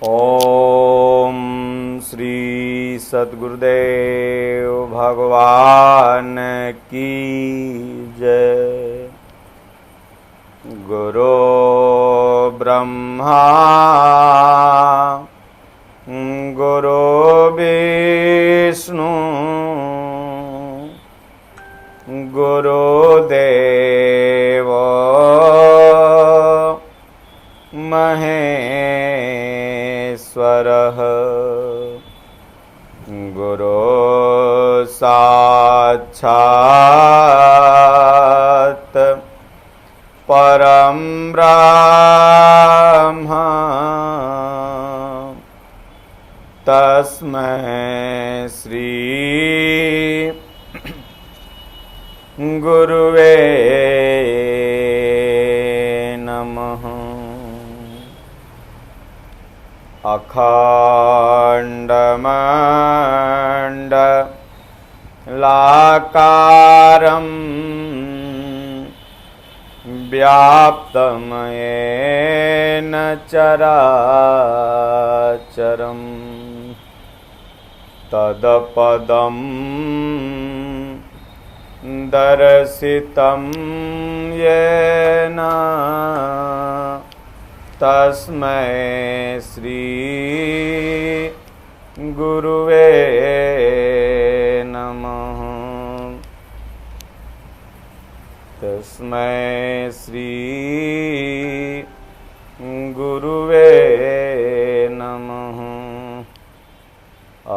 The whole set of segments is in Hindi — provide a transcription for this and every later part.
ओम श्री सद्गुरुदेव भगवान की जय। गुरु ब्रह्मा गुरु विष्णु गुरुदेव महेश्वरः। गुरु साक्षात् परं ब्रह्म तस्मै श्री गुरुवे नमः। अखण्डमण्डलाकारं व्याप्तं येन चराचरं तत्पदं दर्शितं येन तस्मै श्री गुरुवे नमः। तस्मै श्री गुरुवे नमः।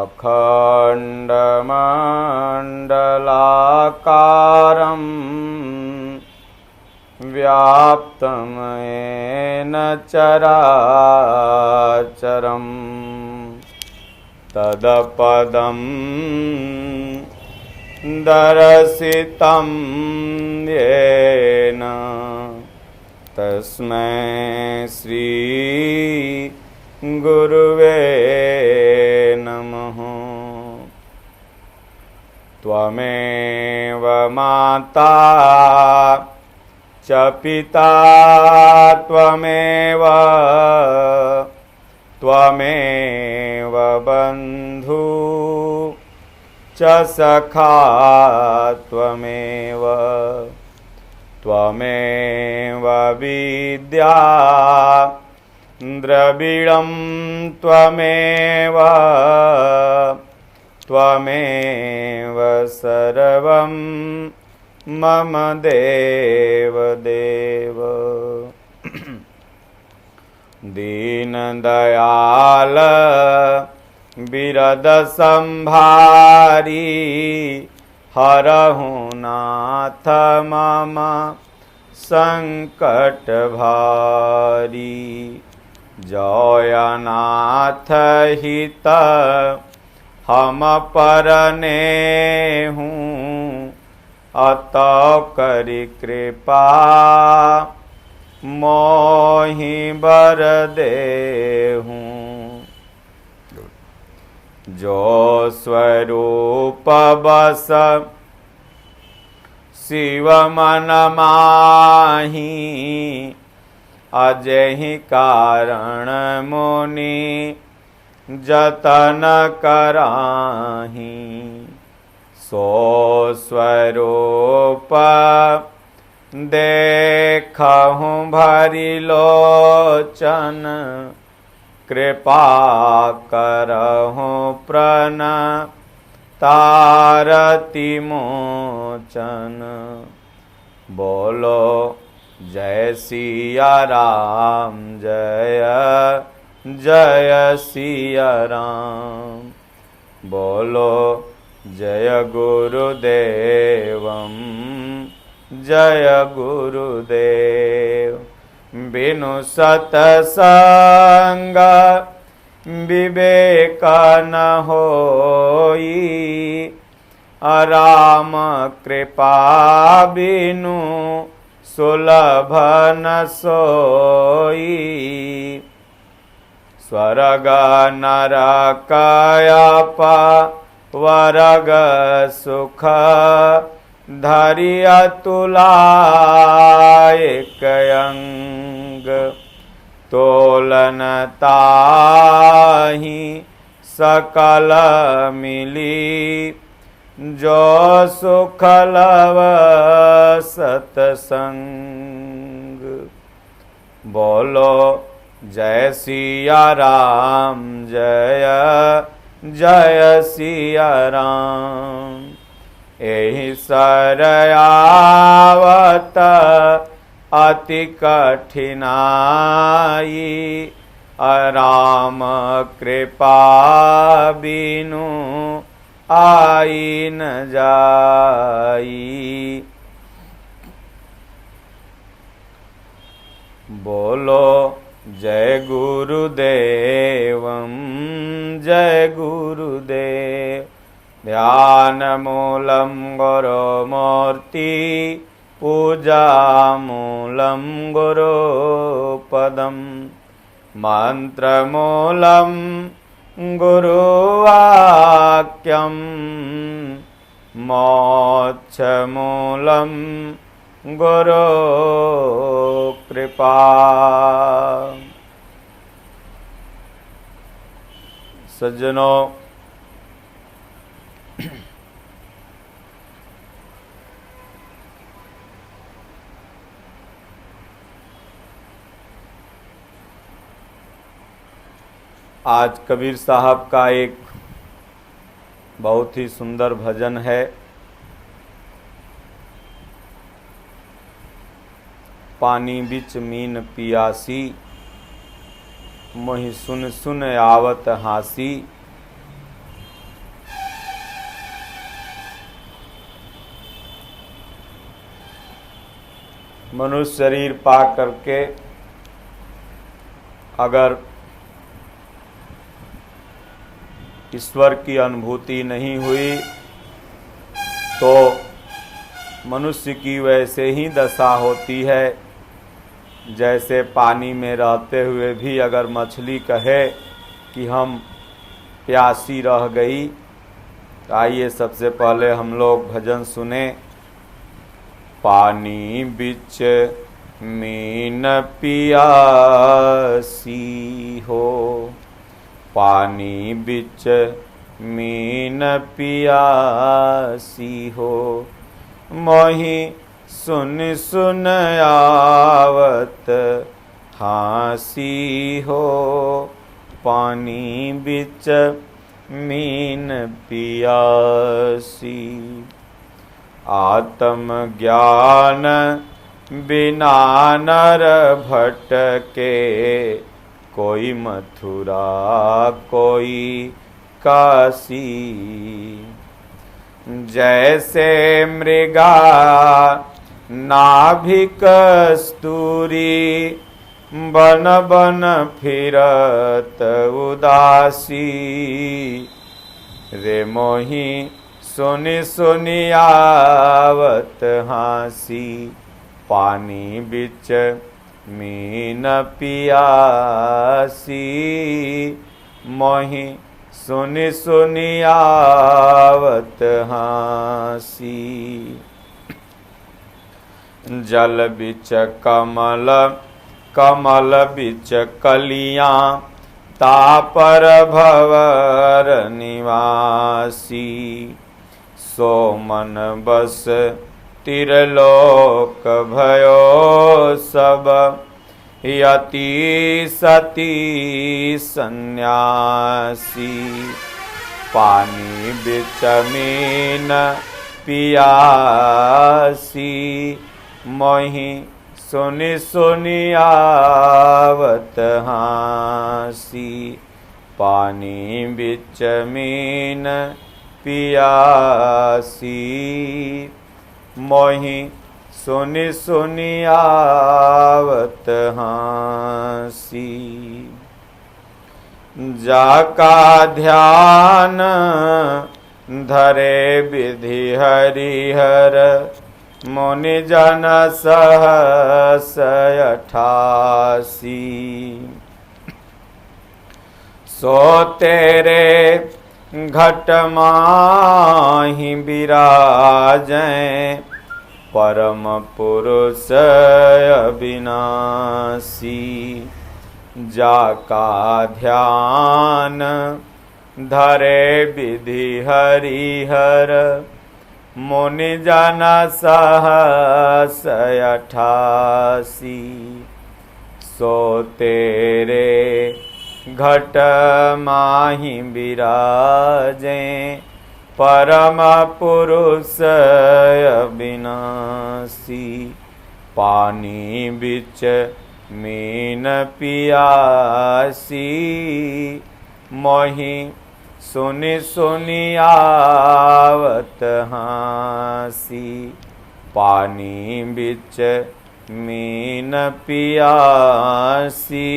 अखण्डमण्डलाकारं व्याप्तं येन चराचरं तत्पदं दर्शितं येन तस्मै श्री गुरुवे नमः। त्वमेव माता च पिता त्वमेव त्वमेव बन्धु च सखा त्वमेव त्वमेव विद्या द्रविणं त्वमेव त्वमेव सर्वं मम देव देव। दीनदयाल बिरद संभारी हरहु नाथ मम संकट भारी। जयनाथ हित हम परने हूँ अतौ करि कृपा मोहि बर देहूँ। जो स्वरूप बस शिव मन माही अजहि कारण मुनि जतन कराही। सो स्वरूप देखहु भरि लोचन कृपा करहु प्रणतारति मोचन। बोलो जय सिया राम जय जय सिया राम। बोलो जय गुरुदेवं जय गुरुदेव। बिनु सतसंग विवेक न होई राम कृपा बिनु सुलभ न सोई। स्वर्ग नरक वर्ग सुख धरिया तुला एक अंग तोलन ताहि सकल मिली, जो सुख लव सतसंग। बोलो जय सिया राम, जय जय सिया राम। एहि सरयावत अति कठिनाई, राम कृपा बिनु आई न जाई। बोलो जय गुरुदेवं, जय गुरुदेव। ध्यान मूलं गुरुमूर्ति, पूजा मूलं गुरुपदम्, मंत्रमूलं गुरुवाक्यं, मोक्षमूलं गुरु कृपा। सज्जनों, आज कबीर साहब का एक बहुत ही सुंदर भजन है। पानी बिच मीन पियासी, मोहि सुन सुन आवत हासी। मनुष्य शरीर पा करके अगर ईश्वर की अनुभूति नहीं हुई तो मनुष्य की वैसे ही दशा होती है जैसे पानी में रहते हुए भी अगर मछली कहे कि हम प्यासी रह गई। आइए सबसे पहले हम लोग भजन सुने। पानी बिच मीन पियासी हो, पानी बिच मीन पियासी हो, मोहि सुन सुन आवत हासी हो, पानी बिच मीन पियासी। आत्म ज्ञान बिना नर भटके, कोई मथुरा कोई काशी। जैसे मृगा नाभिक कस्तूरी, बन बन फिरत उदासी। रे मोहि सुनि सुनि आवत हासी, पानी बिच मीन पियासी। मोहि सुनि सुनि आवत हासी। जल बिच कमल, कमल बिच कलियां, तापर भवर निवासी। सो मन बस तिरलोक भयो सब, यति सती सन्यासी। पानी बिच मीन पियासी, मोहि सुनि सुनि आवत हासी। पानी बिच मीन पियासी, मोहि सुनि सुनि आवत हासी। जाका ध्यान धरे विधि हरिहर, मुनि जन सहस 88। सो तेरे घट माहि विराजें, परम पुरुष अविनाशी। जाका ध्यान धरे विधि हरिहर मुनि जन सहस 88 सो तेरे घट माहि विराजे परम पुरुष अविनाशी पानी बिच मीन पियासी मोहि सुनि सुनि आवत हासी पानी बिच मीन पियासी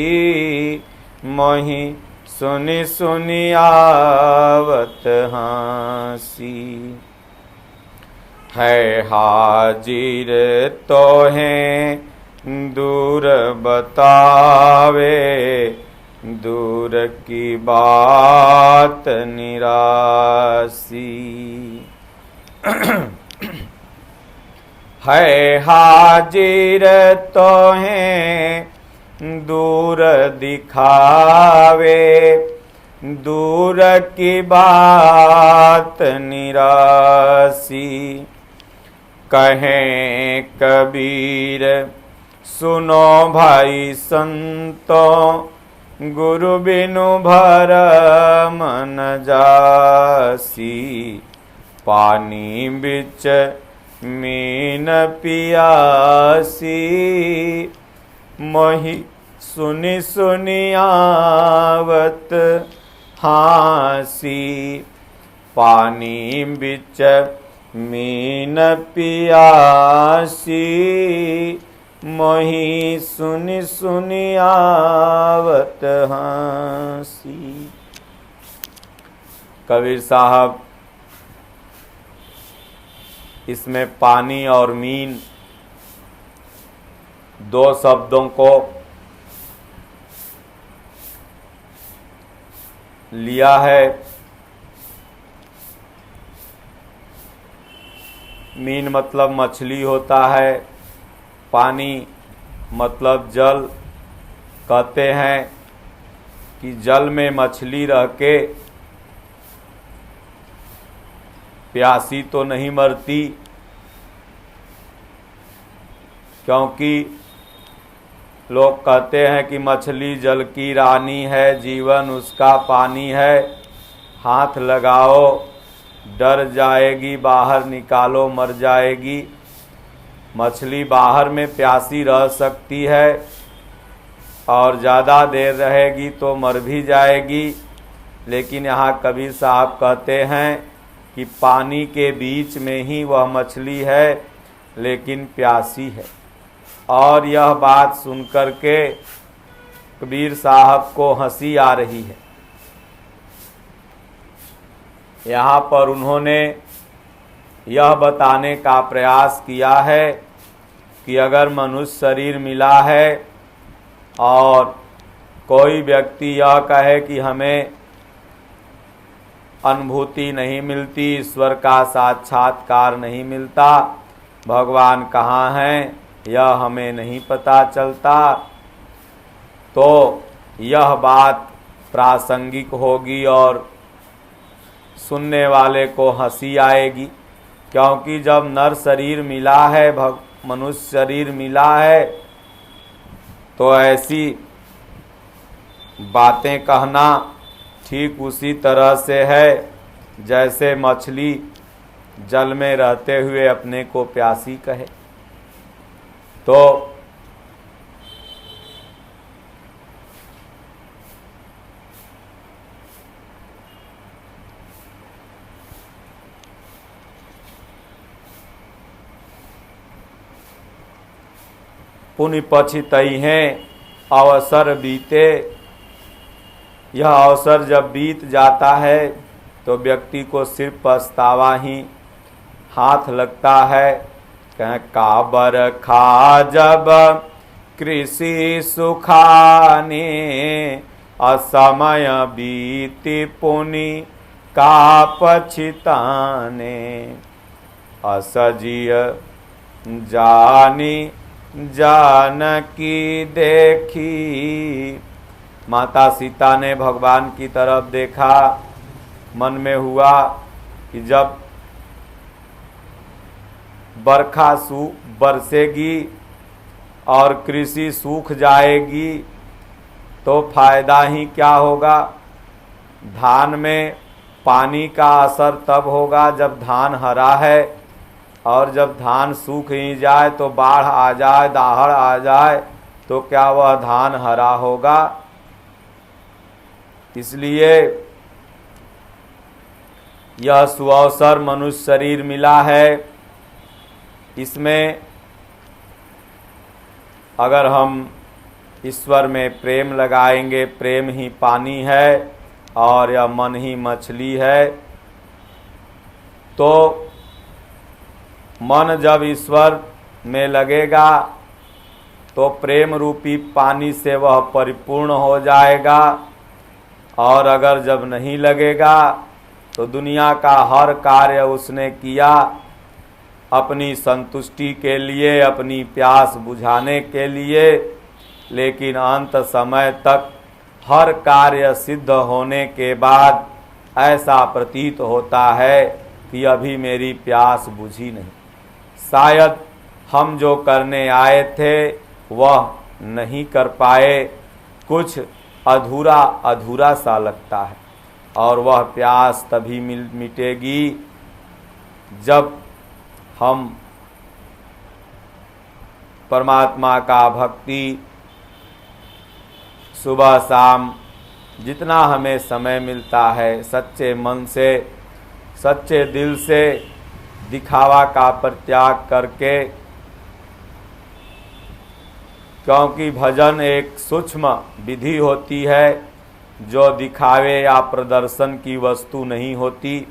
मोहि सुनि सुनि आवत हासी है हाजिर तो हैं दूर बतावे दूर की बात निरासी है हाजिर तो हैं दूर दिखावे दूर की बात निरासी कहें कबीर सुनो भाई संतों गुरु बिनु भर मन जासी पानी बिच मीन पियासी मोहि सुनि सुनि आवत हासी पानी बिच मीन पियासी मोहि सुनि सुनि आवत हासी। कबीर साहब इसमें पानी और मीन दो शब्दों को लिया है। मीन मतलब मछली होता है, पानी मतलब जल। कहते हैं कि जल में मछली रह के प्यासी तो नहीं मरती, क्योंकि लोग कहते हैं कि मछली जल की रानी है, जीवन उसका पानी है, हाथ लगाओ डर जाएगी, बाहर निकालो मर जाएगी। मछली बाहर में प्यासी रह सकती है और ज़्यादा देर रहेगी तो मर भी जाएगी, लेकिन यहाँ कबीर साहब कहते हैं कि पानी के बीच में ही वह मछली है लेकिन प्यासी है। और यह बात सुनकर के कबीर साहब को हंसी आ रही है। यहाँ पर उन्होंने यह बताने का प्रयास किया है कि अगर मनुष्य शरीर मिला है और कोई व्यक्ति यह कहे कि हमें अनुभूति नहीं मिलती, ईश्वर का साक्षात्कार नहीं मिलता, भगवान कहाँ हैं यह हमें नहीं पता चलता, तो यह बात प्रासंगिक होगी और सुनने वाले को हंसी आएगी। क्योंकि जब नर शरीर मिला है, मनुष्य शरीर मिला है, तो ऐसी बातें कहना ठीक उसी तरह से है जैसे मछली जल में रहते हुए अपने को प्यासी कहे। तो पुनि पछितई हैं अवसर बीते। यह अवसर जब बीत जाता है तो व्यक्ति को सिर्फ पछतावा ही हाथ लगता है। कह काबर खा जब कृषि सुखाने, असमय बीति पुनि का पछिताने। असजिय जानी जानकी देखी, माता सीता ने भगवान की तरफ देखा, मन में हुआ कि जब बरखा बरसेगी और कृषि सूख जाएगी तो फायदा ही क्या होगा। धान में पानी का असर तब होगा जब धान हरा है, और जब धान सूख ही जाए तो बाढ़ आ जाए, दाहड़ आ जाए तो क्या वह धान हरा होगा। इसलिए यह सुअवसर मनुष्य शरीर मिला है। इसमें अगर हम ईश्वर में प्रेम लगाएंगे, प्रेम ही पानी है और यह मन ही मछली है, तो मन जब ईश्वर में लगेगा तो प्रेम रूपी पानी से वह परिपूर्ण हो जाएगा। और अगर जब नहीं लगेगा तो दुनिया का हर कार्य उसने किया अपनी संतुष्टि के लिए, अपनी प्यास बुझाने के लिए, लेकिन अंत समय तक हर कार्य सिद्ध होने के बाद ऐसा प्रतीत होता है कि अभी मेरी प्यास बुझी नहीं। शायद हम जो करने आए थे वह नहीं कर पाए, कुछ अधूरा अधूरा सा लगता है। और वह प्यास तभी मिटेगी जब हम परमात्मा का भक्ति सुबह शाम जितना हमें समय मिलता है सच्चे मन से, सच्चे दिल से, दिखावा का परित्याग करके, क्योंकि भजन एक सूक्ष्म विधि होती है जो दिखावे या प्रदर्शन की वस्तु नहीं होती।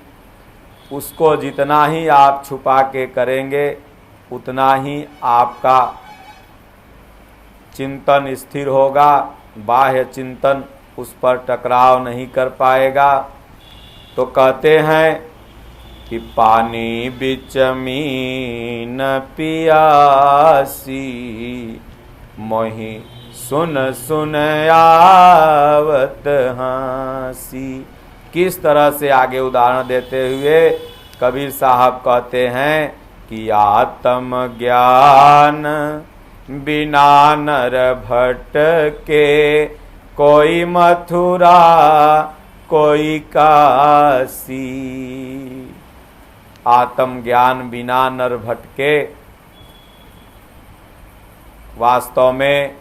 उसको जितना ही आप छुपा के करेंगे उतना ही आपका चिंतन स्थिर होगा, बाह्य चिंतन उस पर टकराव नहीं कर पाएगा। तो कहते हैं कि पानी बिच मीन पियासी, मोहि सुन सुन आवत हंसी। किस तरह से आगे उदाहरण देते हुए कबीर साहब कहते हैं कि आत्म ज्ञान बिना नर भटके, कोई मथुरा कोई काशी। आत्म ज्ञान बिना नर भटके, वास्तव में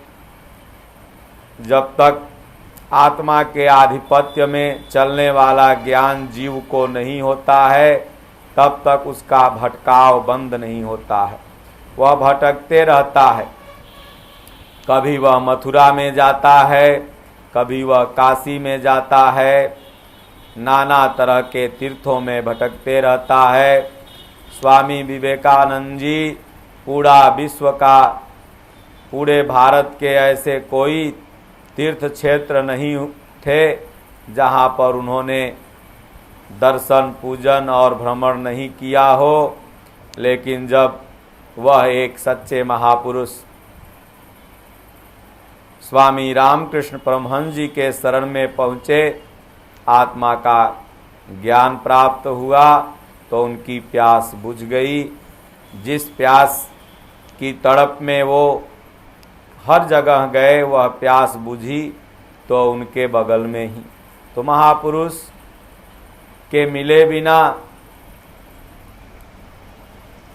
जब तक आत्मा के आधिपत्य में चलने वाला ज्ञान जीव को नहीं होता है तब तक उसका भटकाव बंद नहीं होता है। वह भटकते रहता है, कभी वह मथुरा में जाता है, कभी वह काशी में जाता है, नाना तरह के तीर्थों में भटकते रहता है। स्वामी विवेकानंद जी पूरा विश्व का, पूरे भारत के ऐसे कोई तीर्थ क्षेत्र नहीं थे जहाँ पर उन्होंने दर्शन, पूजन और भ्रमण नहीं किया हो। लेकिन जब वह एक सच्चे महापुरुष स्वामी रामकृष्ण परमहंस जी के शरण में पहुँचे, आत्मा का ज्ञान प्राप्त हुआ तो उनकी प्यास बुझ गई। जिस प्यास की तड़प में वो हर जगह गए वह प्यास बुझी तो उनके बगल में ही। तो महापुरुष के मिले बिना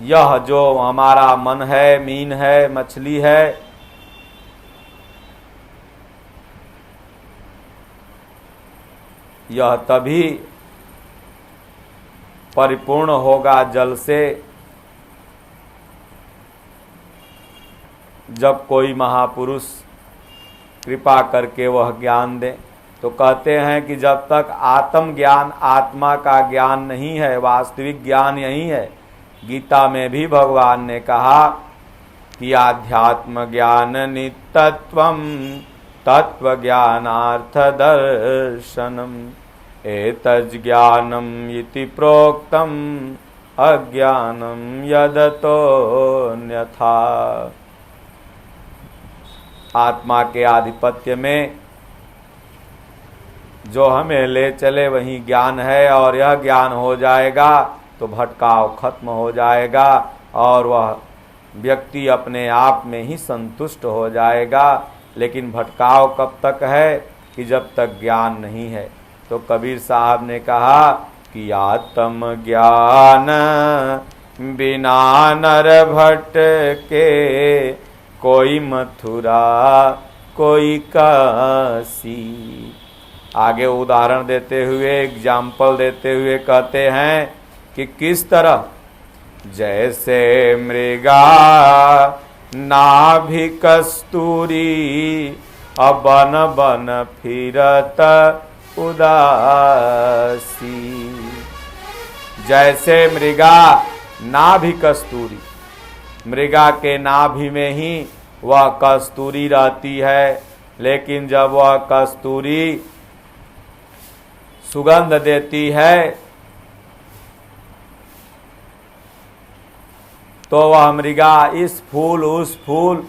यह जो हमारा मन है, मीन है, मछली है, यह तभी परिपूर्ण होगा जल से जब कोई महापुरुष कृपा करके वह ज्ञान दे। तो कहते हैं कि जब तक आत्म ज्ञान, आत्मा का ज्ञान नहीं है, वास्तविक ज्ञान यही है। गीता में भी भगवान ने कहा कि आध्यात्म ज्ञान नित्यत्वम तत्व ज्ञानार्थ दर्शनम एतज् ज्ञानम इति प्रोक्तम अज्ञानम यदतोऽन्यथा। आत्मा के आधिपत्य में जो हमें ले चले वही ज्ञान है, और यह ज्ञान हो जाएगा तो भटकाव खत्म हो जाएगा और वह व्यक्ति अपने आप में ही संतुष्ट हो जाएगा। लेकिन भटकाव कब तक है कि जब तक ज्ञान नहीं है। तो कबीर साहब ने कहा कि आत्म ज्ञान बिना नर भटके, कोई मथुरा कोई काशी। आगे उदाहरण देते हुए, एग्जाम्पल देते हुए कहते हैं कि किस तरह, जैसे मृगा नाभि कस्तूरी, बन बन फिरत उदासी। जैसे मृगा नाभि कस्तूरी, मृगा के नाभि में ही वह कस्तूरी रहती है, लेकिन जब वह कस्तूरी सुगंध देती है तो वह मृगा इस फूल उस फूल,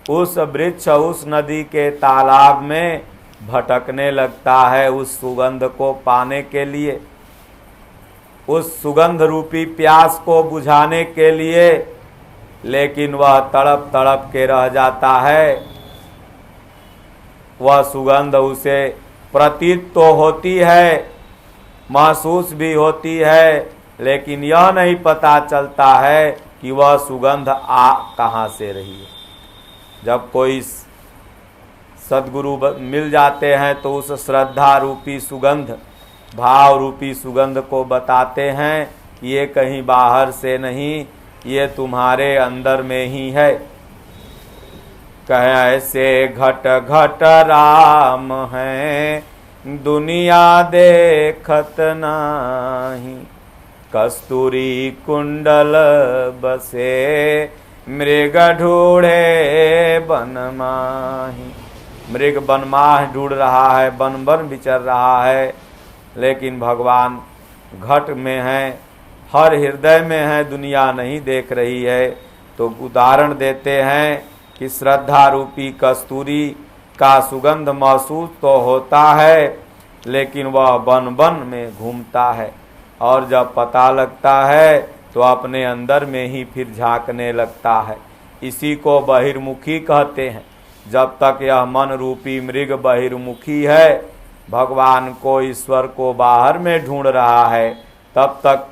उस वृक्ष उस नदी के तालाब में भटकने लगता है उस सुगंध को पाने के लिए, उस सुगंध रूपी प्यास को बुझाने के लिए। लेकिन वह तड़प तड़प के रह जाता है। वह सुगंध उसे प्रतीत तो होती है, महसूस भी होती है, लेकिन यह नहीं पता चलता है कि वह सुगंध आ कहाँ से रही है। जब कोई सद्गुरु मिल जाते हैं तो उस श्रद्धा रूपी सुगंध, भाव रूपी सुगंध को बताते हैं कि ये कहीं बाहर से नहीं, ये तुम्हारे अंदर में ही है। कैसे घट घट राम है, दुनिया देखत नाही, कस्तूरी कुंडल बसे, मृग ढूढ़े बन माही। मृग बनमाह ढूंढ रहा है, बन बन विचर रहा है, लेकिन भगवान घट में है, हर हृदय में है, दुनिया नहीं देख रही है। तो उदाहरण देते हैं कि श्रद्धा रूपी कस्तूरी का सुगंध महसूस तो होता है, लेकिन वह बन बन में घूमता है, और जब पता लगता है तो अपने अंदर में ही फिर झांकने लगता है। इसी को बहिर्मुखी कहते हैं। जब तक यह मन रूपी मृग बहिर्मुखी है, भगवान को, ईश्वर को बाहर में ढूंढ रहा है, तब तक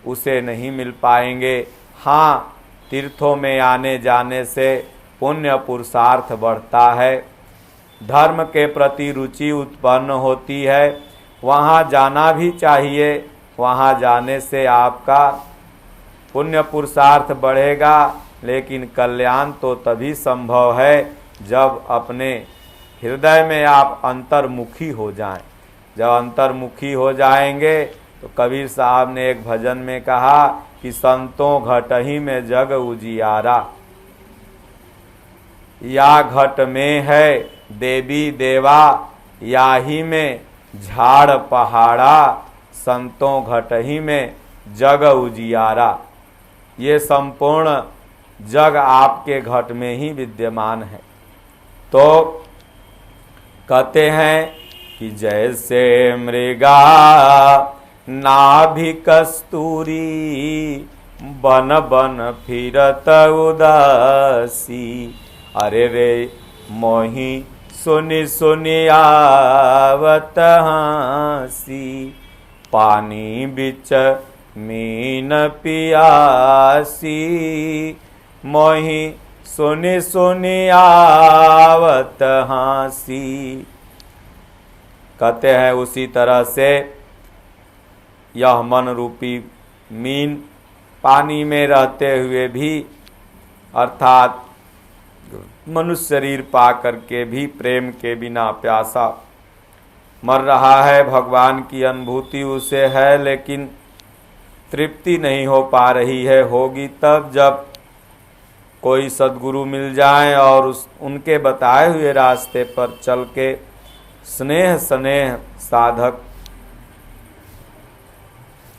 उसे नहीं मिल पाएंगे। हाँ, तीर्थों में आने जाने से पुण्य पुरुषार्थ बढ़ता है, धर्म के प्रति रुचि उत्पन्न होती है, वहाँ जाना भी चाहिए। वहाँ जाने से आपका पुण्य पुरुषार्थ बढ़ेगा, लेकिन कल्याण तो तभी संभव है जब अपने हृदय में आप अंतर्मुखी हो जाएं। जब अंतर्मुखी हो जाएंगे तो कबीर साहब ने एक भजन में कहा कि संतों घटही में जग उजियारा, या घट में है देवी देवा, या ही में झाड़ पहाड़ा, संतों घटही में जग उजियारा। ये संपूर्ण जग आपके घट में ही विद्यमान है। तो कहते हैं कि जैसे मृगा नाभि कस्तूरी, बन बन फिरत उदासी। अरे रे मोही सुनी सुनी आवत हासी, पानी बिच मीन पियासी, मोही सुनी सुनी आवत हासी। कहते हैं उसी तरह से यह मन रूपी मीन पानी में रहते हुए भी, अर्थात मनुष्य शरीर पा करके भी प्रेम के बिना प्यासा मर रहा है। भगवान की अनुभूति उसे है, लेकिन तृप्ति नहीं हो पा रही है। होगी तब जब कोई सद्गुरु मिल जाए और उनके बताए हुए रास्ते पर चल के स्नेह स्नेह साधक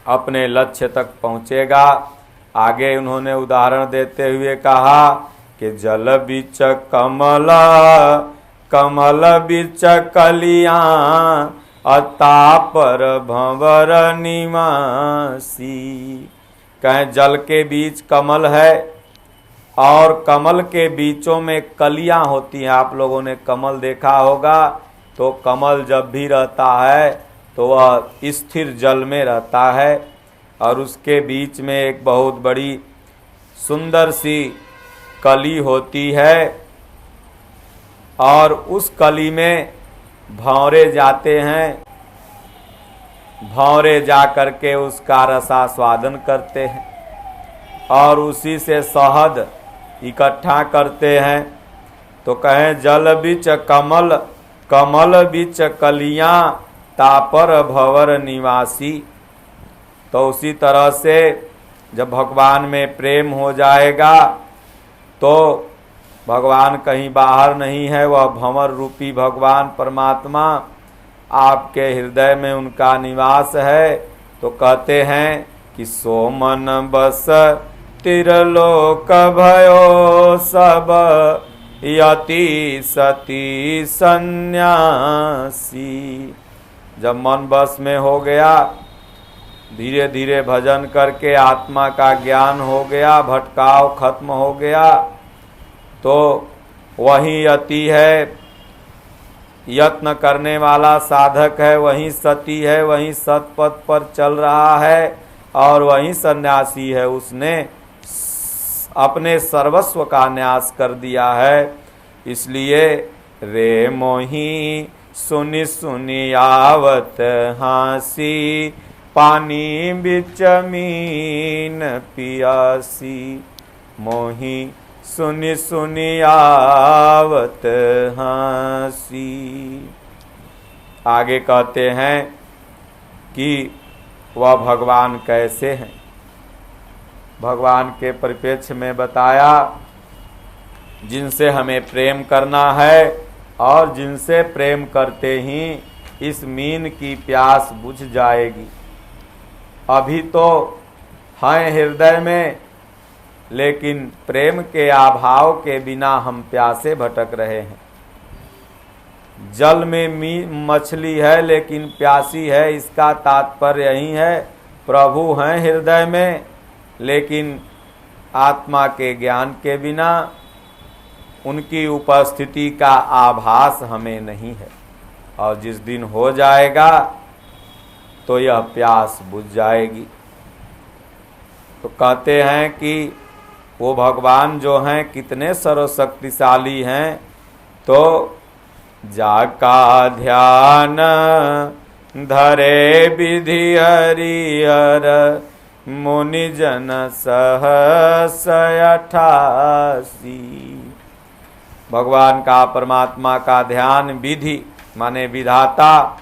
अपने लक्ष्य तक पहुँचेगा। आगे उन्होंने उदाहरण देते हुए कहा कि जल बीच कमल, कमल बीच कलियां, अतापर भंवर निवासी। कहें जल के बीच कमल है और कमल के बीचों में कलियां होती हैं। आप लोगों ने कमल देखा होगा, तो कमल जब भी रहता है तो वह स्थिर जल में रहता है और उसके बीच में एक बहुत बड़ी सुंदर सी कली होती है और उस कली में भंवरे जाते हैं। भंवरे जा करके उसका रसास्वादन करते हैं और उसी से शहद इकट्ठा करते हैं। तो कहें जल बिच कमल, कमल बिच कलियां, तापर भंवर निवासी। तो उसी तरह से जब भगवान में प्रेम हो जाएगा तो भगवान कहीं बाहर नहीं है, वह भंवर रूपी भगवान परमात्मा आपके हृदय में उनका निवास है। तो कहते हैं कि सो मन बस तिरलोक भयो सब यति सती सन्यासी। जब मन बस में हो गया, धीरे धीरे भजन करके आत्मा का ज्ञान हो गया, भटकाव खत्म हो गया, तो वही यति है, यत्न करने वाला साधक है, वही सती है, वही सतपथ पर चल रहा है और वही सन्यासी है। उसने अपने सर्वस्व का न्यास कर दिया है। इसलिए रे मोही सुनि सुनि आवत हासी, पानी बिच मीन पियासी। मोही सुनि सुनि आवत हासी। आगे कहते हैं कि वह भगवान कैसे हैं। भगवान के परिप्रेक्ष्य में बताया जिनसे हमें प्रेम करना है और जिनसे प्रेम करते ही इस मीन की प्यास बुझ जाएगी। अभी तो हैं हृदय में, लेकिन प्रेम के अभाव के बिना हम प्यासे भटक रहे हैं। जल में मछली है लेकिन प्यासी है, इसका तात्पर्य यही है। प्रभु हैं हृदय में, लेकिन आत्मा के ज्ञान के बिना उनकी उपस्थिति का आभास हमें नहीं है। और जिस दिन हो जाएगा तो यह प्यास बुझ जाएगी। तो कहते हैं कि वो भगवान जो हैं कितने सर्वशक्तिशाली हैं। तो जाका ध्यान धरे विधि हरिहर, मुनि जन सहस 88। भगवान का, परमात्मा का ध्यान, विधि माने विधाता,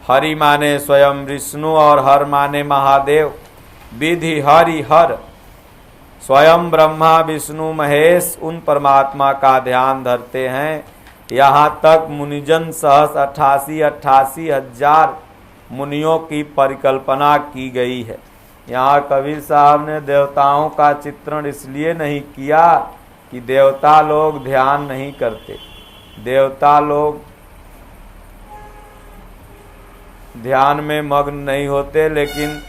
हरि माने स्वयं विष्णु और हर माने महादेव। विधि हरि हर, स्वयं ब्रह्मा विष्णु महेश उन परमात्मा का ध्यान धरते हैं। यहाँ तक मुनिजन सहस 88 हजार मुनियों की परिकल्पना की गई है। यहाँ कबीर साहब ने देवताओं का चित्रण इसलिए नहीं किया कि देवता लोग ध्यान नहीं करते। देवता लोग ध्यान में मग्न नहीं होते, लेकिन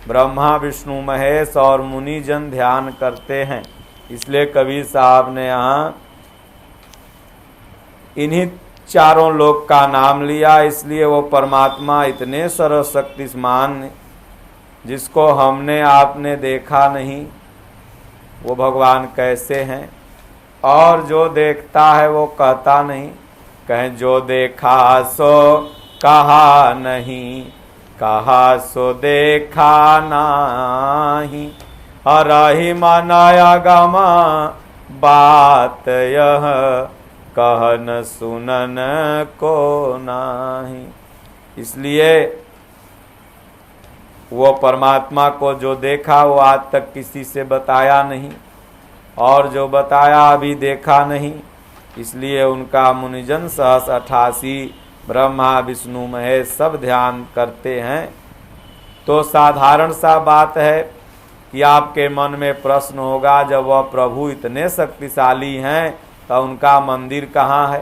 ब्रह्मा विष्णु महेश और मुनिजन ध्यान करते हैं। इसलिए कबीर साहब ने यहाँ इन्हीं चारों लोक का नाम लिया। इसलिए वो परमात्मा इतने सर्वशक्तिमान जिसको हमने आपने देखा नहीं, वो भगवान कैसे हैं। और जो देखता है वो कहता नहीं। कहें जो देखा सो कहा नहीं, कहा सो देखा नाही। हरहि मनाया गमा बात यह, कहन सुनन को नाही। इसलिए वो परमात्मा को जो देखा वो आज तक किसी से बताया नहीं, और जो बताया अभी देखा नहीं। इसलिए उनका मुनिजन सहस 88 ब्रह्मा विष्णु महेश सब ध्यान करते हैं। तो साधारण सा बात है कि आपके मन में प्रश्न होगा, जब वह प्रभु इतने शक्तिशाली हैं तो उनका मंदिर कहाँ है?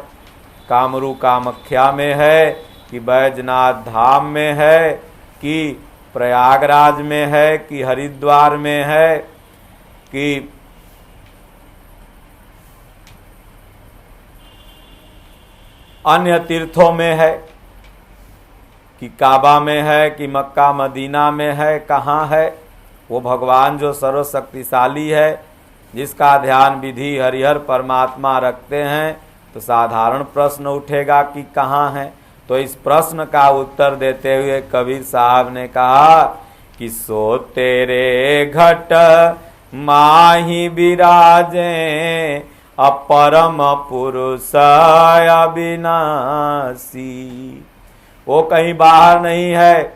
कामरू कामाख्या में है कि बैजनाथ धाम में है, कि प्रयागराज में है, कि हरिद्वार में है, कि अन्य तीर्थों में है, कि काबा में है, कि मक्का मदीना में है, कहाँ है? वो भगवान जो सर्वशक्तिशाली है, जिसका ध्यान विधि हरिहर परमात्मा रखते हैं, तो साधारण प्रश्न उठेगा कि कहाँ है। तो इस प्रश्न का उत्तर देते हुए कबीर साहब ने कहा कि सो तेरे घट माही विराजे अपरम पुरुष अविनाशी। वो कहीं बाहर नहीं है,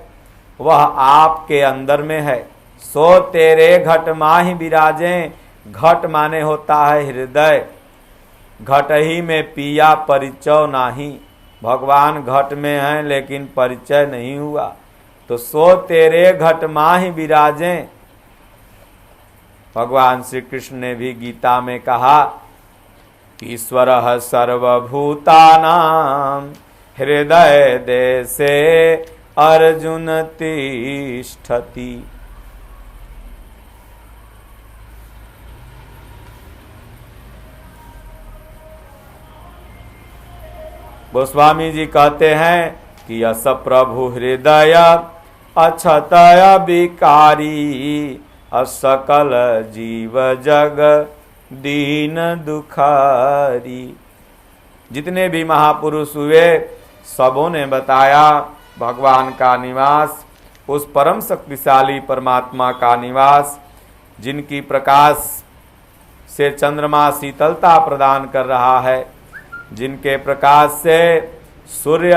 वह आपके अंदर में है। सो तेरे घट माही विराजे, घट माने होता है हृदय, घट ही में पिया परिचय नाही। भगवान घट में हैं लेकिन परिचय नहीं हुआ। तो सो तेरे घट माही विराजे। भगवान श्री कृष्ण ने भी गीता में कहा कि ईश्वरः सर्वभूतानां हृदय देशे अर्जुन तिष्ठति। गोस्वामी जी कहते हैं कि यस प्रभु हृदय अक्षतय विकारी, असकल जीव जग दीन दुखारी। जितने भी महापुरुष हुए सबों ने बताया भगवान का निवास, उस परम शक्तिशाली परमात्मा का निवास, जिनकी प्रकाश से चंद्रमा शीतलता प्रदान कर रहा है, जिनके प्रकाश से सूर्य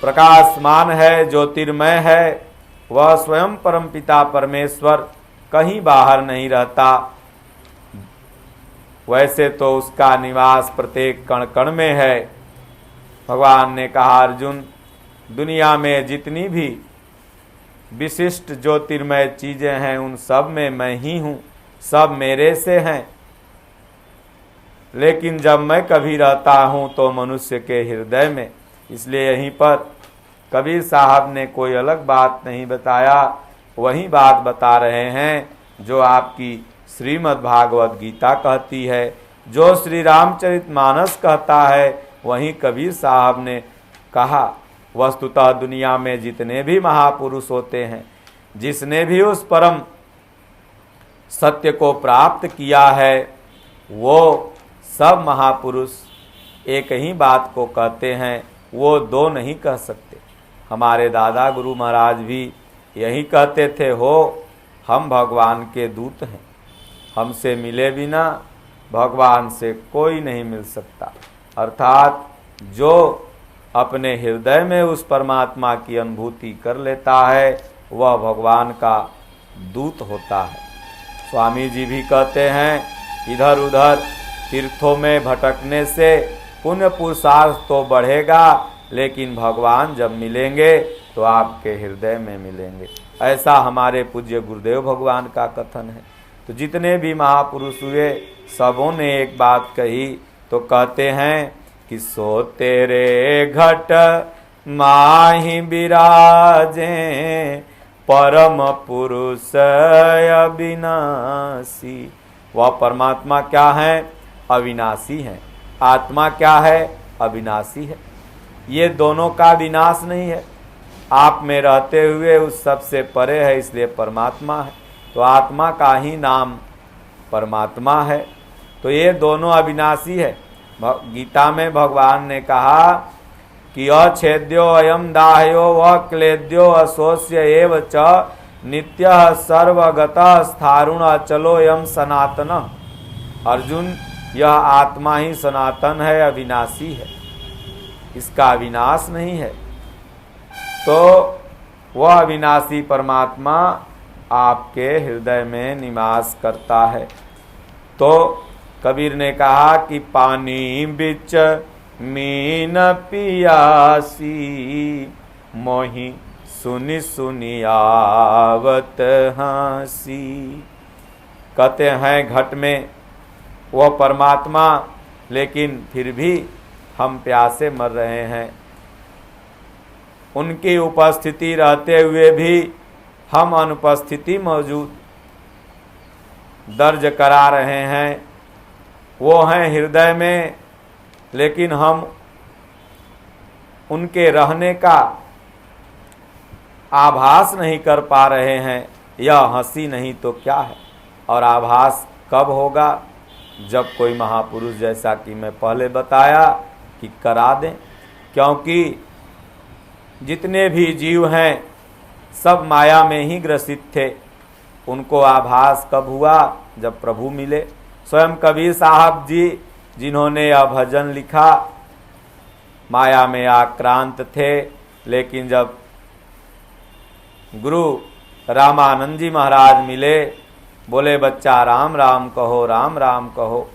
प्रकाशमान है, ज्योतिर्मय है, वह स्वयं परमपिता परमेश्वर कहीं बाहर नहीं रहता। वैसे तो उसका निवास प्रत्येक कण कण में है। भगवान ने कहा, अर्जुन, दुनिया में जितनी भी विशिष्ट ज्योतिर्मय चीजें हैं उन सब में मैं ही हूँ, सब मेरे से हैं। लेकिन जब मैं कभी रहता हूँ तो मनुष्य के हृदय में। इसलिए यहीं पर कबीर साहब ने कोई अलग बात नहीं बताया, वही बात बता रहे हैं जो आपकी श्रीमद् भागवत गीता कहती है, जो श्री रामचरितमानस कहता है, वहीं कबीर साहब ने कहा। वस्तुतः दुनिया में जितने भी महापुरुष होते हैं, जिसने भी उस परम सत्य को प्राप्त किया है, वो सब महापुरुष एक ही बात को कहते हैं, वो दो नहीं कह सकते। हमारे दादा गुरु महाराज भी यही कहते थे, हो हम भगवान के दूत हैं, हमसे मिले बिना भगवान से कोई नहीं मिल सकता। अर्थात जो अपने हृदय में उस परमात्मा की अनुभूति कर लेता है, वह भगवान का दूत होता है। स्वामी जी भी कहते हैं, इधर उधर तीर्थों में भटकने से पुण्य पुरुषार्थ तो बढ़ेगा, लेकिन भगवान जब मिलेंगे तो आपके हृदय में मिलेंगे। ऐसा हमारे पूज्य गुरुदेव भगवान का कथन है। तो जितने भी महापुरुष हुए सबों ने एक बात कही, तो कहते हैं कि सो तेरे घट माही विराजे परम पुरुष अविनाशी। वह परमात्मा क्या है? अविनाशी है। आत्मा क्या है? अविनाशी है। ये दोनों का विनाश नहीं है। आप में रहते हुए उस सबसे परे है, इसलिए परमात्मा है। तो आत्मा का ही नाम परमात्मा है। तो ये दोनों अविनाशी है। गीता में भगवान ने कहा कि अछेद्यो अयम दाह्यो व क्लेद्यो अशोष्य एव च नित्यः सर्वगतः स्थारुण अचलो यम सनातन। अर्जुन, यह आत्मा ही सनातन है, अविनाशी है, इसका विनाश नहीं है। तो वह अविनाशी परमात्मा आपके हृदय में निवास करता है। तो कबीर ने कहा कि पानी बिच मीन पियासी, मोहि सुनि सुनि आवत हंसी। कहते हैं घट में वह परमात्मा, लेकिन फिर भी हम प्यासे मर रहे हैं। उनकी उपस्थिति रहते हुए भी हम अनुपस्थिति मौजूद दर्ज करा रहे हैं। वो हैं हृदय में, लेकिन हम उनके रहने का आभास नहीं कर पा रहे हैं। यह हंसी नहीं तो क्या है। और आभास कब होगा? जब कोई महापुरुष, जैसा कि मैं पहले बताया, कि करा दें। क्योंकि जितने भी जीव हैं सब माया में ही ग्रसित थे। उनको आभास कब हुआ? जब प्रभु मिले। स्वयं कबीर साहब जी, जिन्होंने यह भजन लिखा, माया में आक्रांत थे, लेकिन जब गुरु रामानंद जी महाराज मिले, बोले बच्चा राम राम कहो, राम राम कहो।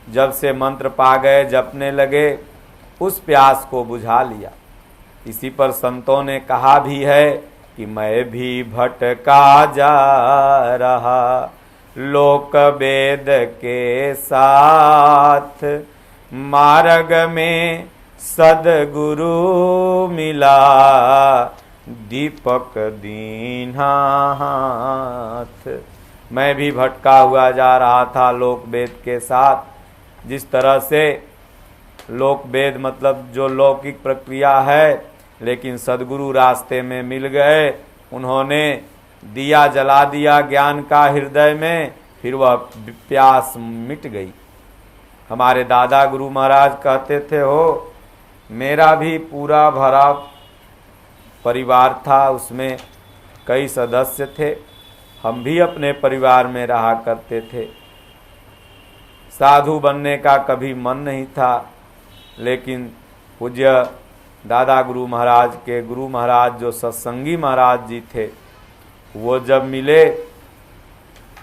जब से मंत्र पा गए, जपने लगे, उस प्यास को बुझा लिया। इसी पर संतों ने कहा भी है कि मैं भी भटका जा रहा लोक वेद के साथ, मार्ग में सदगुरु मिला दीपक दीन्हा हाथ। मैं भी भटका हुआ जा रहा था लोक वेद के साथ। जिस तरह से लोक वेद मतलब जो लौकिक प्रक्रिया है, लेकिन सदगुरु रास्ते में मिल गए, उन्होंने दिया जला दिया ज्ञान का हृदय में, फिर वह प्यास मिट गई। हमारे दादा गुरु महाराज कहते थे, हो मेरा भी पूरा भरा परिवार था, उसमें कई सदस्य थे, हम भी अपने परिवार में रहा करते थे। साधु बनने का कभी मन नहीं था, लेकिन पूज्य दादा गुरु महाराज के गुरु महाराज जो सत्संगी महाराज जी थे, वो जब मिले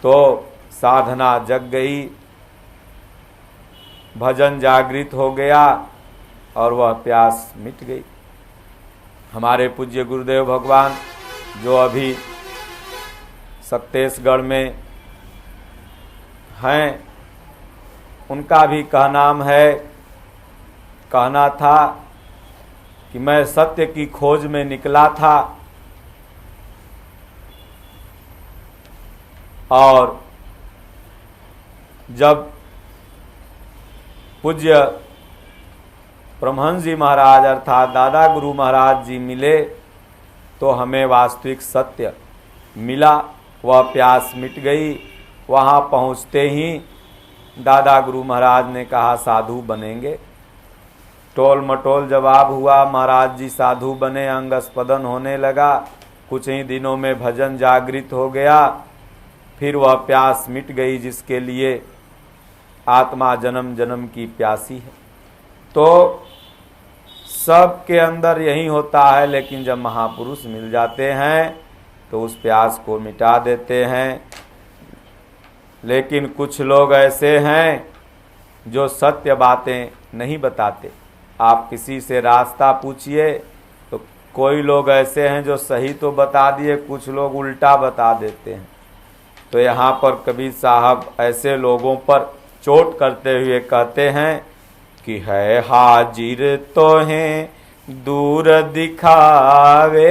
तो साधना जग गई, भजन जागृत हो गया और वह प्यास मिट गई। हमारे पूज्य गुरुदेव भगवान जो अभी सत्तेसगढ़ में हैं, उनका भी कहना था कि मैं सत्य की खोज में निकला था और जब पूज्य परमहंस जी महाराज अर्थात दादा गुरु महाराज जी मिले तो हमें वास्तविक सत्य मिला, वह प्यास मिट गई। वहाँ पहुँचते ही दादा गुरु महाराज ने कहा साधु बनेंगे। टोल मटोल जवाब हुआ, महाराज जी साधु बने, अंग स्पंदन होने लगा। कुछ ही दिनों में भजन जागृत हो गया, फिर वह प्यास मिट गई जिसके लिए आत्मा जन्म जन्म की प्यासी है। तो सब के अंदर यही होता है, लेकिन जब महापुरुष मिल जाते हैं तो उस प्यास को मिटा देते हैं। लेकिन कुछ लोग ऐसे हैं जो सत्य बातें नहीं बताते। आप किसी से रास्ता पूछिए तो कोई लोग ऐसे हैं जो सही तो बता दिए, कुछ लोग उल्टा बता देते हैं। तो यहाँ पर कबीर साहब ऐसे लोगों पर चोट करते हुए कहते हैं कि है हाजिर तो हैं दूर दिखावे,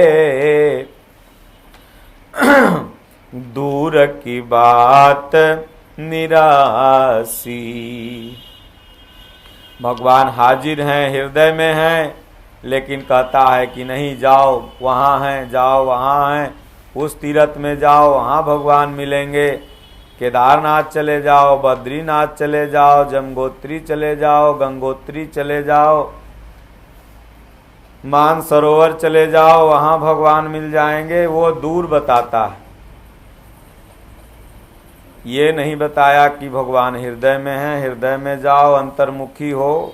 दूर की बात निरासी। भगवान हाजिर हैं, हृदय में हैं, लेकिन कहता है कि नहीं जाओ वहाँ हैं, जाओ वहाँ हैं, उस तीर्थ में जाओ, वहाँ भगवान मिलेंगे। केदारनाथ चले जाओ, बद्रीनाथ चले जाओ, जमगोत्री चले जाओ, गंगोत्री चले जाओ, मानसरोवर चले जाओ, वहाँ भगवान मिल जाएंगे। वो दूर बताता है, ये नहीं बताया कि भगवान हृदय में है। हृदय में जाओ, अंतर्मुखी हो।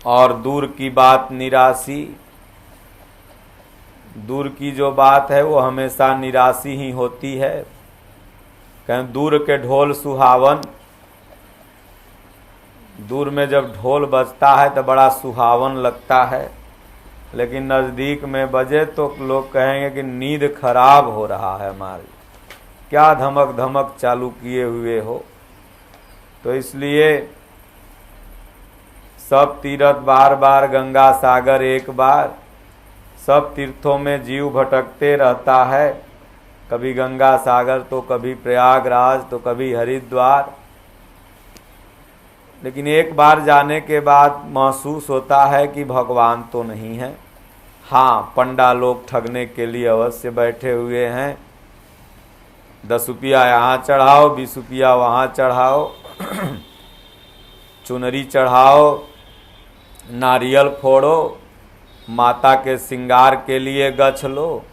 और दूर की बात निराशी, दूर की जो बात है वो हमेशा निराशी ही होती है। कहीं दूर के ढोल सुहावन, दूर में जब ढोल बजता है तो बड़ा सुहावन लगता है, लेकिन नज़दीक में बजे तो लोग कहेंगे कि नींद खराब हो रहा है हमारी, क्या धमक धमक चालू किए हुए हो। तो इसलिए सब तीर्थ बार बार, गंगा सागर एक बार, सब तीर्थों में जीव भटकते रहता है, कभी गंगा सागर तो कभी प्रयागराज तो कभी हरिद्वार। लेकिन एक बार जाने के बाद महसूस होता है कि भगवान तो नहीं है। हाँ, पंडा लोग ठगने के लिए अवश्य बैठे हुए हैं, 10 रुपया यहाँ चढ़ाओ, 20 रुपया वहाँ चढ़ाओ, चुनरी चढ़ाओ, नारियल फोड़ो, माता के श्रृंगार के लिए गछ लो,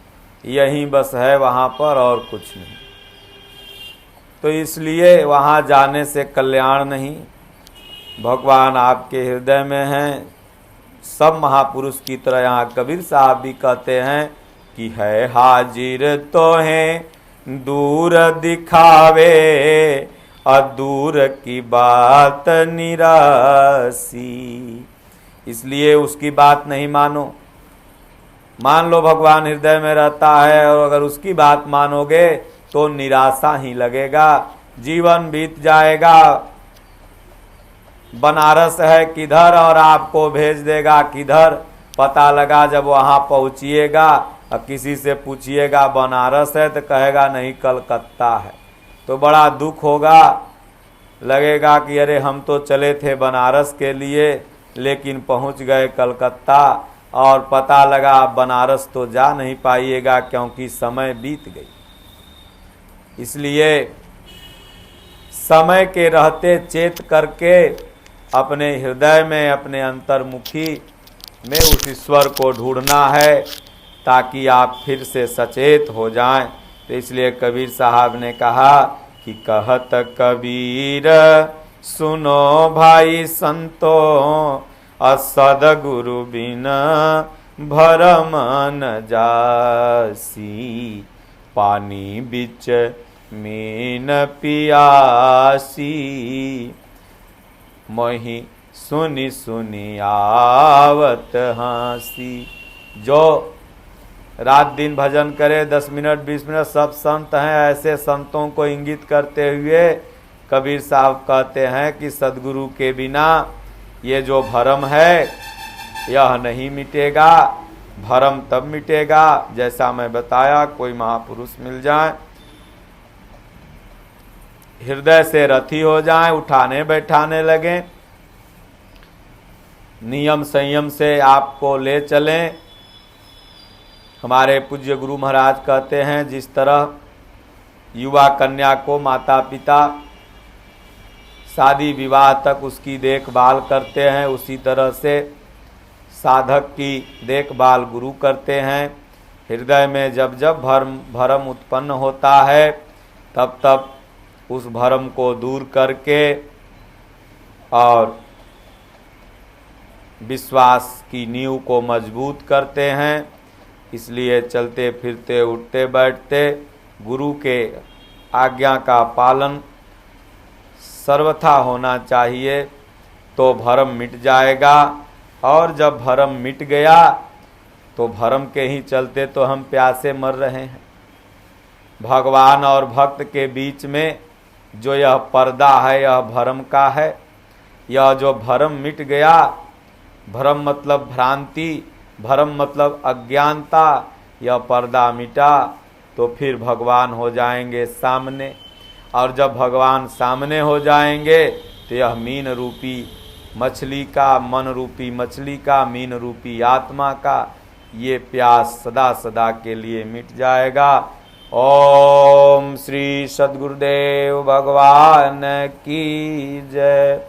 यही बस है वहाँ पर और कुछ नहीं। तो इसलिए वहाँ जाने से कल्याण नहीं। भगवान आपके हृदय में हैं। सब महापुरुष की तरह यहाँ कबीर साहब भी कहते हैं कि है हाजिर तो हैं दूर दिखावे, और दूर की बात निरासी। इसलिए उसकी बात नहीं मानो। मान लो भगवान हृदय में रहता है और अगर उसकी बात मानोगे तो निराशा ही लगेगा, जीवन बीत जाएगा। बनारस है किधर और आपको भेज देगा किधर, पता लगा जब वहाँ पहुँचिएगा और किसी से पूछिएगा बनारस है तो कहेगा नहीं कलकत्ता है, तो बड़ा दुख होगा। लगेगा कि अरे हम तो चले थे बनारस के लिए लेकिन पहुँच गए कलकत्ता, और पता लगा बनारस तो जा नहीं पाइएगा क्योंकि समय बीत गई। इसलिए समय के रहते चेत करके अपने हृदय में, अपने अंतर्मुखी में उस ईश्वर को ढूंढना है ताकि आप फिर से सचेत हो जाएं। तो इसलिए कबीर साहब ने कहा कि कहत कबीर सुनो भाई संतों, असदगुरु बिना भरम न जासी, पानी बिच मीन पियासी, मोहि सुनी सुनी आवत हासी। जो रात दिन भजन करे, 10 मिनट 20 मिनट, सब संत हैं। ऐसे संतों को इंगित करते हुए कबीर साहब कहते हैं कि सदगुरु के बिना ये जो भरम है यह नहीं मिटेगा। भरम तब मिटेगा जैसा मैं बताया, कोई महापुरुष मिल जाए, हृदय से रथी हो जाए, उठाने बैठाने लगे, नियम संयम से आपको ले चलें। हमारे पूज्य गुरु महाराज कहते हैं जिस तरह युवा कन्या को माता पिता शादी विवाह तक उसकी देखभाल करते हैं, उसी तरह से साधक की देखभाल गुरु करते हैं। हृदय में जब जब भरम उत्पन्न होता है तब तब उस भरम को दूर करके और विश्वास की नींव को मजबूत करते हैं। इसलिए चलते फिरते उठते बैठते गुरु के आज्ञा का पालन सर्वथा होना चाहिए, तो भरम मिट जाएगा। और जब भरम मिट गया तो भरम के ही चलते तो हम प्यासे मर रहे हैं। भगवान और भक्त के बीच में जो यह पर्दा है यह भरम का है। यह जो भरम मिट गया, भरम मतलब भ्रांति, भरम मतलब अज्ञानता, यह पर्दा मिटा तो फिर भगवान हो जाएंगे सामने। और जब भगवान सामने हो जाएंगे तो यह मीन रूपी मछली का, मन रूपी मछली का, मीन रूपी आत्मा का ये प्यास सदा सदा के लिए मिट जाएगा। ओम श्री सद्गुरुदेव भगवान की जय।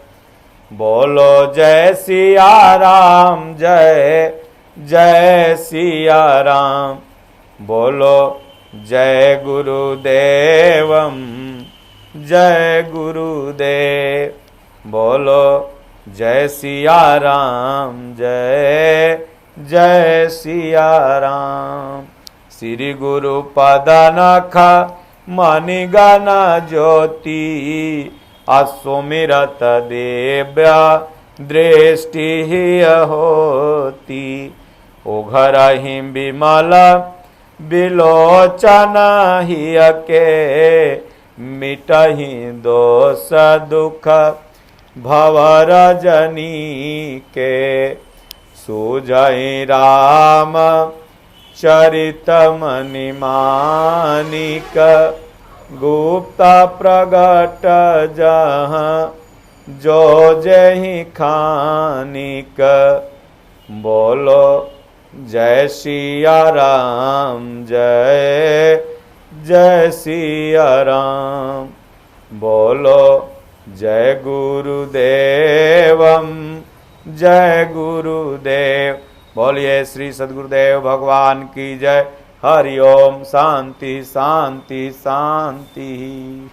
बोलो जय सिया राम, जय जय सिया राम। बोलो जय गुरुदेवम, जय गुरुदेव। बोलो जय सिया राम, जय जय सिया राम। श्री गुरु पद नख मणिगण ज्योति, असुमिरत देव्य दृष्टि होती। उघरहि विमल बिलोचन हिय के, मिटहि दोष दुख भवर जनी के सूझहि राम चरित मनि मानिक गुप्त प्रगट जहाँ जो जहि खानिक बोलो जय सिया राम जय जय सिया राम बोलो जय गुरुदेवम जय गुरुदेव। बोलिए श्री सद्गुरुदेव भगवान की जय। हरि ओम। शांति शांति शांति।